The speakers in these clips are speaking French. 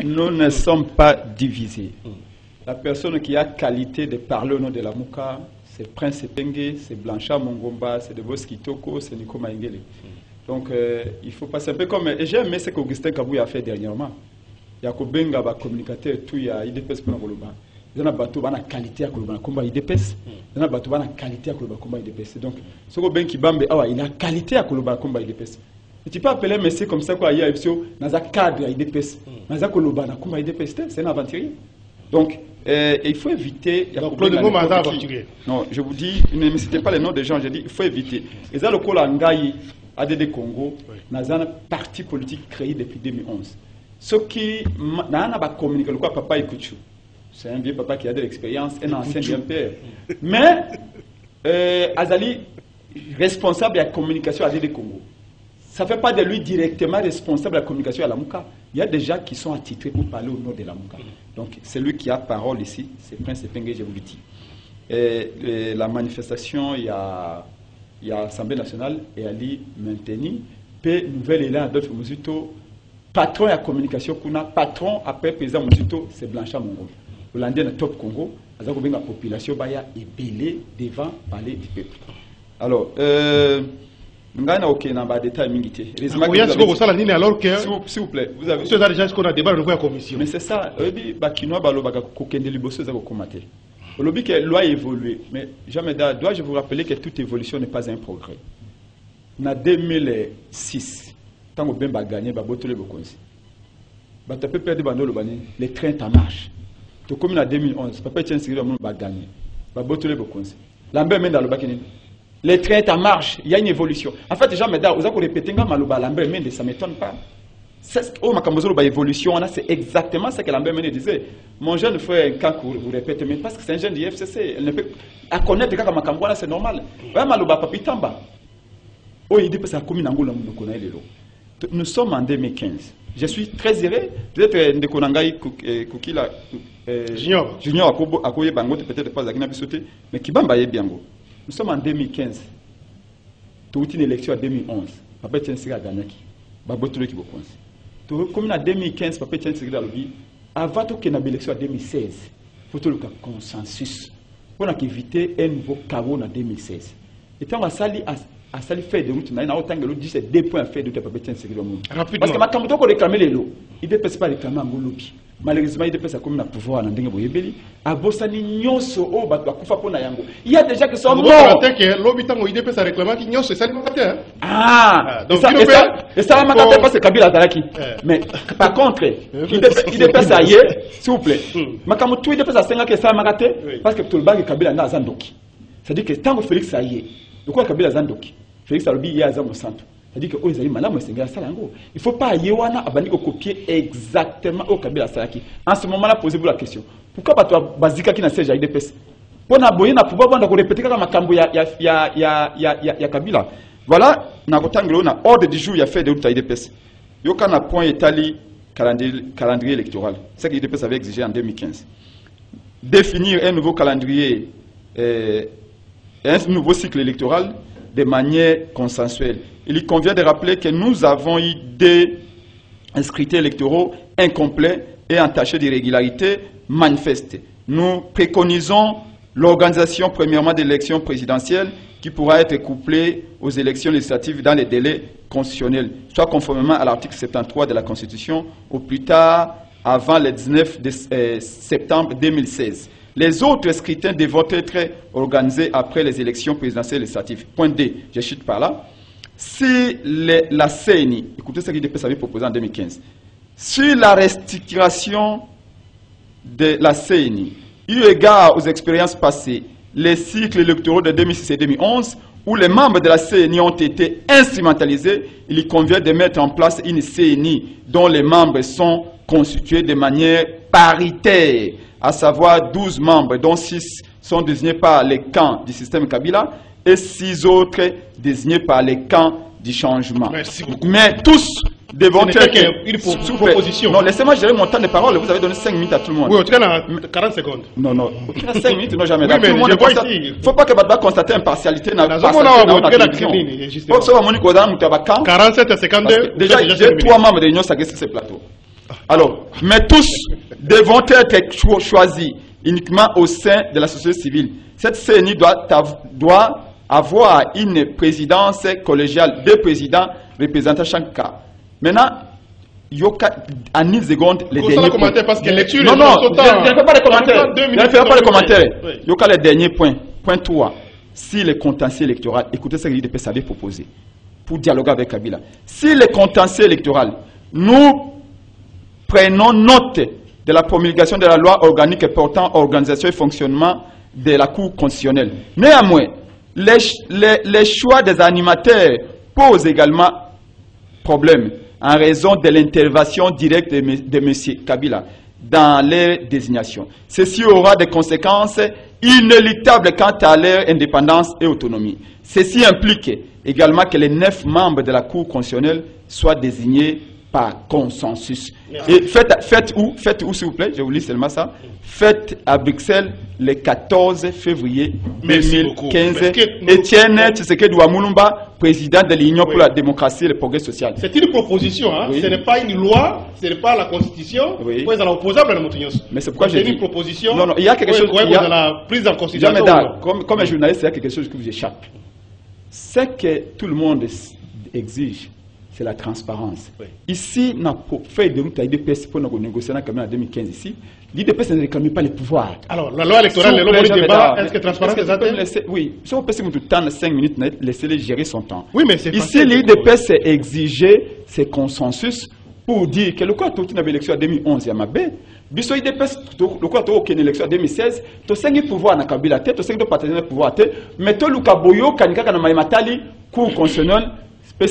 Nous ne sommes pas divisés. La personne qui a qualité de parler au nom de la Mouka, c'est Prince Epengue, c'est Blanchard Mongomba, c'est Debos Kitoko, c'est Nico Maïngele. Donc il faut passer un peu comme... Et j'ai aimé ce qu'Augustin Kabouy a fait dernièrement. Il y a Kobenga, un communicateur, tout, il y a IDPS pour nous. Il y a un bateau qui a qualité à combat IDPS. Il y a un bateau qui a qualité à combat IDPS. Donc, ce que Ben Kibambe, il a qualité à combat IDPS. Et tu peux appeler un monsieur comme ça, il y a un cadre à IDPS. Il y a un combat IDPS, c'est un aventurier. Donc, il faut éviter... Donc, Claude Ngoma est un aventurier. Non, je vous dis, ne citez pas les noms des gens, je dis, il faut éviter. Et ça, le Kolangaï, ADD Congo, c'est un parti politique créé depuis 2011. Ce qui n'a pas communiqué, le quoi, papa Ikuchu. C'est un vieux papa qui a de l'expérience, un ancien bien père. Mais, Azali, responsable de la communication à ADD Congo. Ça ne fait pas de lui directement responsable de la communication à la Mouka. Il y a des gens qui sont attitrés pour parler au nom de la Mouka. Donc, c'est lui qui a parole ici, c'est Prince Epengue, je vous le dis. Et la manifestation, il y a l'Assemblée nationale, et Ali maintenu, puis nouvelle élan d'autres Mouzito, patron de la communication qu'on a, patron après président Mouzito, c'est Blanchard Mongo. Hollandais dans Top Congo, la population est belée devant parler du peuple. Alors, nous avons aucun détail. Alors que, s'il vous plaît, vous avez... C'est déjà ce qu'on a débat dans la commission. Mais c'est ça, le but que la loi a évolué, mais jamais dois-je vous rappeler que toute évolution n'est pas un progrès. En 2006, quand on a gagné, les trains en marche. Comme en 2011, papa tient a gagné. Les trains en marche, il y a une évolution. En fait, jamais vous avez répété que ça ne m'étonne pas. Évolution, c'est exactement ce que Lambert Mene disait. Mon jeune frère, quand vous répétez, mais parce que c'est un jeune du FCC, elle ne peut pas connaître quand Makambouana, c'est normal. Nous sommes en 2015. Je suis très heureux. Peut-être Ndekonangai Kukila Junior Akoye Bango, peut-être pas Zagina Bissoté, mais Kibamba Yebiango. Nous sommes en 2015. Tout une élection en 2011. Papa Tiensira Ganaki. Babotolo qui vous comme en 2015, papa Tiensira Lobi. Avant qu'il y ait une élection en 2016, il faut que le consensus. Pour éviter un nouveau chaos en 2016. Et quand on a sali fait de route, on a autant que l'autre dit c'est 2 points à faire de papa Tiensira Lobi. Parce que ma camoto qu'on réclame les lots, il ne peut pas réclamer en lobby. Malheureusement, il ne peut pas comme un pouvoir en Ndengeboyebeli. À Bossani, Nyoso, oh, Bakufa Pona Yango. Il y a des gens qui sont morts. Il peut pas réclamer qu'il Nyoso, c'est ça. Ah, donc et ça va pas c'est Kabila Daraki. Mais par contre, il ne peut ça y est, s'il vous plaît. Makamutu, il ne peut pas ça que ça m'a raté parce que tout le bag Kabila n'a Zandoki. C'est-à-dire que tant que Félix ça y est, de quoi Kabila Zandoki Félix Alobi, il y a Zamo Santo. C'est-à-dire que il ne faut pas copier exactement au Kabila Salaki. En ce moment-là, posez-vous la question. Pourquoi pas toi, Bazika qui n'a pas de IDPS? Pour na pouvoir répéter comme Makambo ya Kabila. Voilà, na ordre du jour, il y a fait de route à IDPS. Il y a un point établi calendrier électoral. C'est ce que l'IDPS avait exigé en 2015. Définir un nouveau calendrier, un nouveau cycle électoral de manière consensuelle. Il convient de rappeler que nous avons eu des scrutins électoraux incomplets et entachés d'irrégularités manifestes. Nous préconisons l'organisation premièrement d'élections présidentielles qui pourra être couplée aux élections législatives dans les délais constitutionnels, soit conformément à l'article 73 de la Constitution, au plus tard avant le 19 septembre 2016. Les autres scrutins devront être organisés après les élections présidentielles législatives. Point D, je chute par là. Si la CENI, écoutez ce que l'IDPS avait proposé en 2015, si la restructuration de la CENI, eu égard aux expériences passées, les cycles électoraux de 2006 et 2011, où les membres de la CENI ont été instrumentalisés, il convient de mettre en place une CENI dont les membres sont constitués de manière paritaire, à savoir 12 membres, dont 6 sont désignés par les camps du système Kabila et 6 autres désignés par les camps du changement. Merci beaucoup. Mais tous devront être... une proposition. Non, laissez-moi gérer mon temps de parole. Vous avez donné 5 minutes à tout le monde. Oui, en tout cas, 40 secondes. Non, non. 5 minutes, non, jamais. Oui, mais il ne faut pas que Badba constate impartialité. 47 à 52. Déjà, j'ai 3 membres de l'Union Sagué sur ce plateau. Alors, mais tous devront être choisis uniquement au sein de la société civile. Cette CENI doit avoir une présidence collégiale, 2 présidents représentant chaque cas. Maintenant, en une seconde, les derniers points. Parce que lecture non, je ne fais pas de commentaires. Je ne fais pas de commentaires. Il y a les derniers points. Point 3. Si le contentieux électoral, écoutez ce que l'IDPS avait proposé pour dialoguer avec Kabila. Si le contentieux électoral, nous prenons note de la promulgation de la loi organique portant organisation et fonctionnement de la Cour constitutionnelle. Néanmoins, les choix des animateurs posent également problème en raison de l'intervention directe de M. Kabila dans les désignations. Ceci aura des conséquences inéluctables quant à leur indépendance et autonomie. Ceci implique également que les 9 membres de la Cour constitutionnelle soient désignés par consensus. Et faites où s'il vous plaît, je vous lis seulement ça. Faites à Bruxelles le 14 février 2015. Étienne Tshisekedi Wamulumba, président de l'Union pour la démocratie et le progrès social. C'est une proposition, hein? Oui. Ce n'est pas une loi, ce n'est pas la constitution. Oui. Mais c'est pourquoi j'ai dit. C'est une proposition. Non, il y a quelque chose. Il y a la prise en considération. Comme un journaliste, il y a quelque chose qui vous échappe. C'est que tout le monde exige. C'est la transparence. Oui. Ici, on a fait de route à l'IDPS pour nous négocier en 2015 ici. L'IDPS ne réclame pas les pouvoirs. Alors, la loi électorale, le débat, est-ce que transparence est atteinte? Oui, si on peut se mettre temps 5 minutes, laissez-les gérer son temps. Oui, mais c'est ici, l'IDPS exigeait ces consensus pour dire que le quoi tout avait élection en 2011 à Mabé. Biso IDPS, le quoi tout aucune élection en 2016, tu sais qu'il pouvoir na Kabila tête, tu sais que partager le pouvoir tête, mais tu le kaboyo kanika kana maimatali cour constitutionnelle. Et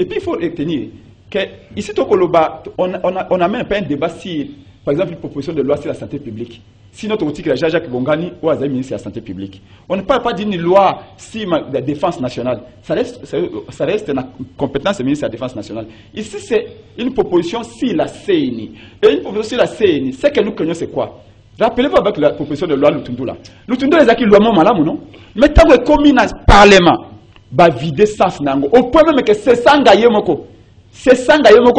puis il faut retenir que ici on a même pas un débat si, par exemple, une proposition de loi sur la santé publique. Si notre outil que Jacques Bongani ou Azami ministre de la santé publique, on ne parle pas d'une loi sur la défense nationale. Ça reste une compétence du ministre de la défense nationale. Ici c'est une proposition sur la CENI. Et une proposition sur la CENI, ce que nous craignons c'est quoi? Rappelez-vous avec la proposition de loi Lutundu là. Lutundu les acquis loi Malam non? Mais tant que commis dans le Parlement. Va vider sens nango au point même que c'est sanga yemoko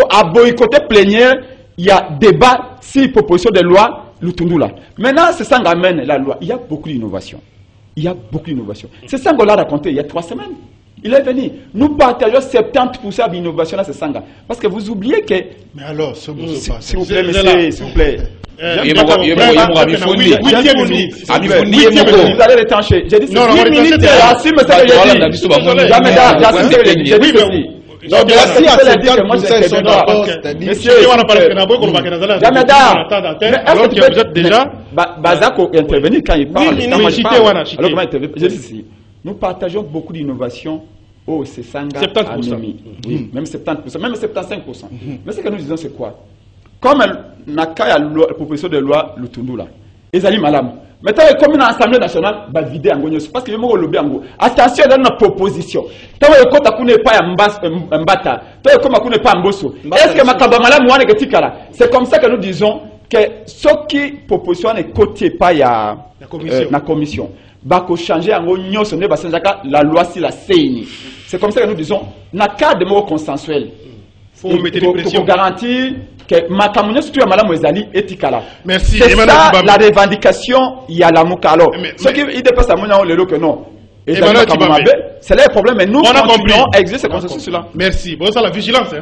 a boycotté plénière. Il y a débat sur proposition de loi Lutundu là. Maintenant c'est sanga amène la loi. Il y a beaucoup d'innovation. C'est sanga l'a raconté il y a 3 semaines. Il est venu. Nous partageons 70% d'innovation dans ce sanga. Parce que vous oubliez que. Mais alors, s'il vous plaît, monsieur, s'il vous plaît. Vous allez rétancher. J'ai dit 10 minutes. Assume ce que j'ai dit. Donc, merci à monsieur, on a parlé de vous êtes déjà. Bazako intervenir quand il parle. Nous partageons beaucoup d'innovations au Sesanga. 70%. Oui, même 70%, même 75%. Mais ce que nous disons, c'est quoi? Comme la proposition de loi Lutundu là, Ezali Malam. Maintenant, comme une assemblée nationale, va vider en Gognos. Parce que je me lobby en Go. Attention dans notre proposition. Tant que tu n'as pas un bata, tant que tu n'as pas un bosso. Est-ce que Makaba Malam ou Tikala? C'est comme ça que nous disons que ce qui proposition n'est côté pas la commission. Bako changer en Gognos, la loi sur la CENI. C'est comme ça que nous disons, n'a qu'à des mots consensuels. Faut mettre des pressions. Pour garantir que Makamounio surtout à Madame Ezali et Tikala. Merci. C'est ça la revendication. Il y a la Mouka. Alors, ceux qui dépassent à Mounia, on le dit que non. C'est là le problème. Mais nous continuons à exiger ce consensus-là. Merci. Bon, ça la vigilance.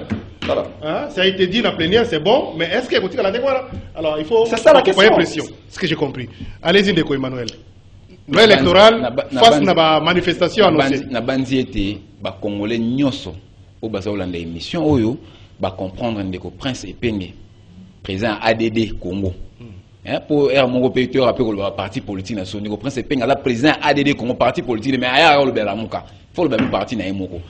Voilà. Ça a été dit dans la plénière, c'est bon. Mais est-ce qu'il y a la dévoile? Alors, il faut. C'est ça la question. Pression. C'est ce que j'ai compris. Allez-y, Ndeko Emmanuel. Loi électorale face à la manifestation annoncée. Na bandi été ba Congolais nyoso au basa Hollande émission oyo ba comprendre ndeko Prince Epenge président ADD Congo. Pour mon pays rappelé le parti politique national Prince Epenge la président ADD Congo parti politique mais aya le bela muka faut le parti na emoko